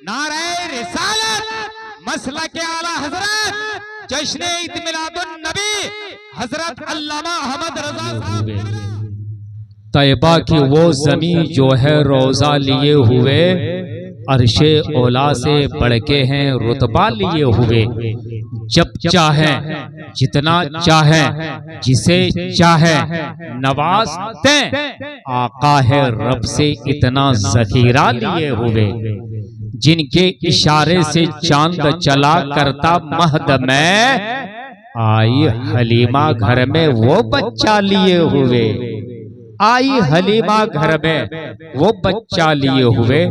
नारे रिसालत मसला के आला हजरत जश्न ईद मिलादुन नबी हजरत अल्लामा अहमद रजा साहब। तैयबा की वो जमीन जो है रोजा लिए हुए, अरशे ओला से बढ़ के हैं रुतबा लिए हुए। जब चाहे जितना चाहे जिसे चाहे नवाजते, आका है रब से इतना जखीरा लिए हुए। जिनके इशारे से चांद चला करता महद में, आई हलीमा घर में वो बच्चा लिए हुए। आई हलीमा घर में वो बच्चा लिए हुए।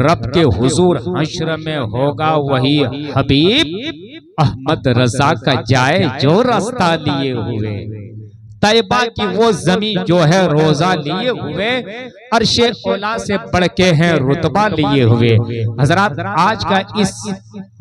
रब के हुजूर हश्र में होगा वही हबीब अहमद रजा का जाए जो रास्ता लिए हुए। तैयबा की वो जमीन जो है रोजा लिए हुए, अर्शे ओला से बढ़ के हैं रुतबा लिए हुए। हजरात आज का इस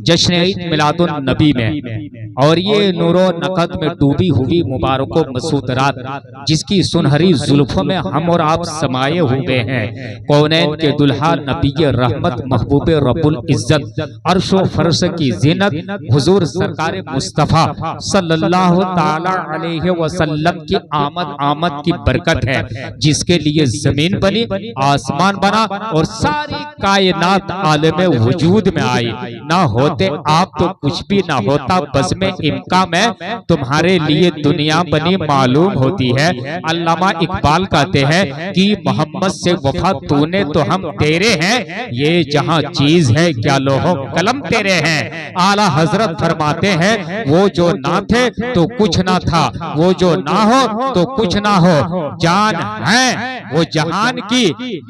जश्न ईद मिलादुन नबी में और ये नूरो नकद में डूबी हुई मुबारकों मसूद रात, जिसकी सुनहरी जुल्फों में हम और आप समाये हुए हैं। कौनैन के दुल्हा नबी रहमत महबूब रब्बुल इज्जत अर्शो फर्श की जीनत हुजूर सरकार मुस्तफा सल्लल्लाहु ताला अलैहि वसल्लम की आमद की बरकत है, जिसके लिए जमीन बनी, आसमान बना और सारी कायनात आलमे वजूद में आई। ना होते आप तो कुछ भी ना होता, बस में इम्का में तुम्हारे लिए दुनिया बनी मालूम होती है। अल्लामा इकबाल कहते हैं कि मोहम्मद से वफा तूने तो हम तेरे हैं, ये जहां चीज है क्या लोहो कलम तेरे हैं। आला हजरत फरमाते हैं वो जो ना थे तो कुछ ना था, वो जो ना हो तो कुछ ना हो। जान है वो जहान की,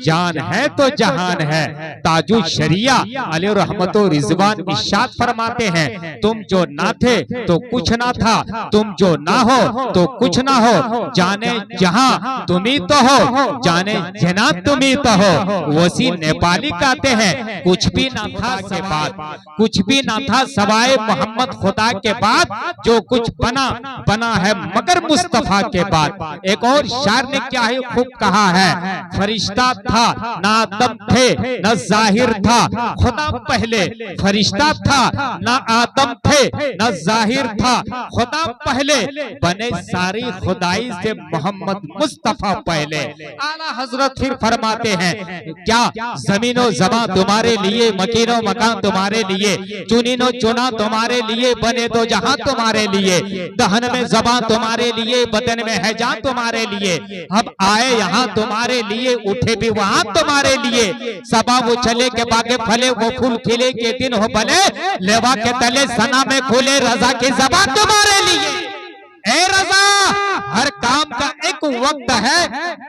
जान है तो जहान है। ताजु शरिया अलैहि रहमतो रिजवान इरशाद फरमाते हैं तुम जो ना थे तो कुछ ना था, तुम जो ना हो तो कुछ ना हो। जाने जहां तुम ही तो हो, जाने जना तुम ही तो हो। वसी नेपाली कहते हैं कुछ भी ना था के बाद, कुछ भी ना था सवाए मोहम्मद खुदा के बाद, जो कुछ बना बना है मगर मुस्तफा के बाद। एक और शायर ने क्या है खूब कहा है, फरिश्ता था ना आदम थे न जाहिर था, खुदा पहले फरिश्ता था ना आदम थे न जाहिर था, खुदा पहले बने सारी खुदाई से मोहम्मद मुस्तफा पहले। आला हजरत फिर फरमाते हैं क्या जमीनो जमा तुम्हारे लिए, मकीनो मकान तुम्हारे लिए, चुनीनो चुना तुम्हारे लिए, बने तो जहां तुम्हारे लिए, दहन में जबां तुम्हारे लिए, बदन में है जान तुम्हारे लिए। अब आए यहाँ तुम्हारे लिए, उठे भी वहां तुम्हारे लिए। सबा वो चले के बागे फले, वो फूल खिले के दिन हो भले, लेवा के तले सना में खुले, रजा की ज़बान तुम्हारे लिए। ए रजा हर काम का एक वक्त है,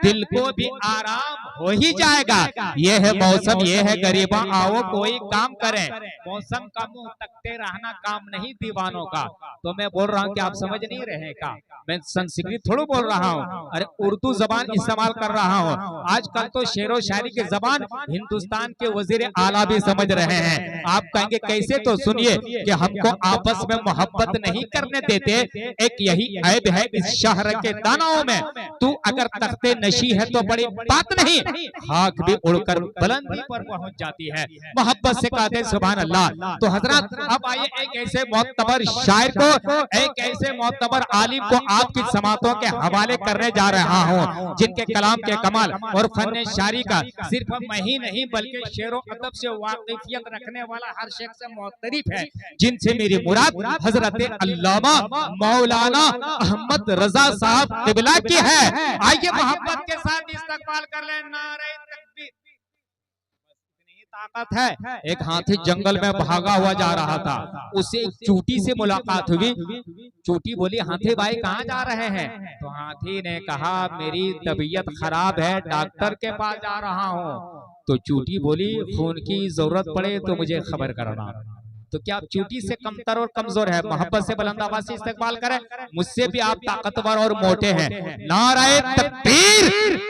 दिल को भी आराम हो ही जाएगा। ये है मौसम, ये है गरीबा, आओ कोई काम करें। मौसम का मुंह तकते रहना काम नहीं दीवानों का। तो मैं बोल रहा हूँ कि आप समझ नहीं रहे का, मैं संस्कृत थोड़ा बोल रहा हूँ, अरे उर्दू जबान इस्तेमाल कर रहा हूँ। आजकल तो शेरो शायरी की जबान हिंदुस्तान के वजीर आला भी समझ रहे हैं। आप कहेंगे कैसे, तो सुनिए कि हमको आपस में मोहब्बत नहीं करने देते, एक यही ऐब है इस शहर के दानाओं में। तू अगर तख्ते नशी है तो बड़ी बात नहीं, खाक भी उड़कर बुलंदी पर पहुंच जाती है। मोहब्बत से कहते हैं सुभान अल्लाह। तो हजरत अब आइए एक ऐसे मोतबर शायर को, एक ऐसे मोतबर आलिम को आपकी समातों के हवाले करने जा रहा हूँ, जिनके कलाम के कमाल और फन शायरी का सिर्फ मैं ही नहीं बल्कि शेरो अदब से वाकिफियत रखने वाला हर शख्स मुअत्तरिफ है, जिनसे मेरी मुराद हजरत अल्लामा मौलाना अहमद रजा साहब क़िबला की है। आइए मोहब्बत के साथ इस्तकबाल कर लें। नारे तकबीर। ताकत है। एक हाथी जंगल में भागा हुआ जा रहा था, उसे एक चूटी से मुलाकात हुई। चूटी बोली हाथी भाई कहाँ जा रहे हैं? तो हाथी ने कहा मेरी तबीयत खराब है, डॉक्टर के पास जा रहा हूँ। तो चूटी बोली खून की जरूरत पड़े तो मुझे खबर करना। तो क्या आप चूटी से कमतर और कमजोर है? मोहब्बत से बुलंद आवाज से इस्तकबाल करें, मुझसे भी आप ताकतवर और मोटे हैं। नारे तकबीर।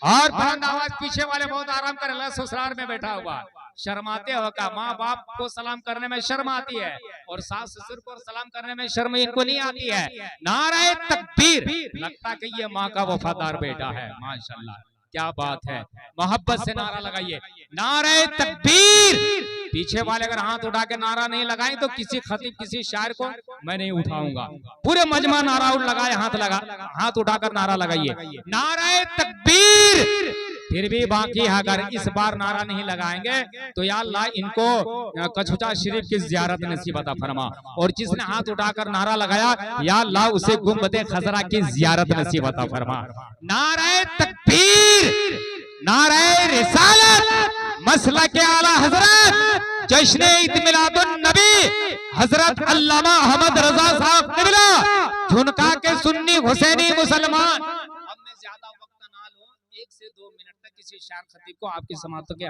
और बुलंद आवाज पीछे वाले बहुत आराम करें, ससुराल में बैठा हुआ शर्माते हो का? माँ बाप को सलाम करने में शर्म आती है और सास ससुर को सलाम करने में शर्म इनको नहीं आती है। नारे तकबीर। लगता कि ये माँ का वफादार बेटा है। माशाल्लाह क्या बात है। मोहब्बत से नारा लगाइए, नारे तकबीर। पीछे वाले अगर हाथ उठा के नारा नहीं लगाए तो किसी खतीब किसी शायर को मैं नहीं उठाऊंगा। पूरे मजमा नारा लगाए, हाथ उठाकर नारा लगाइए, नाराए तकबीर। फिर भी बाकी अगर इस बार नारा नहीं लगाएंगे तो या अल्लाह इनको कछुचा शरीफ की जियारत नसीब अता फरमा, और जिसने हाथ उठाकर नारा लगाया या अल्लाह उसे गुंबदे खजरा की जियारत नसीब अता फरमा। नाराए तकबीर, नाराए रिसालत, मसलक आला हजरत, जश्न ईद मिलादुन नबी हजरत अल्लामा अहमद रजा साहब किबला, झुनका के सुन्नी हुसैनी मुसलमान। अब मैं ज्यादा वक्त ना लूं, 1 से 2 मिनट तक किसी शायर खतीब को आपकी समाअत के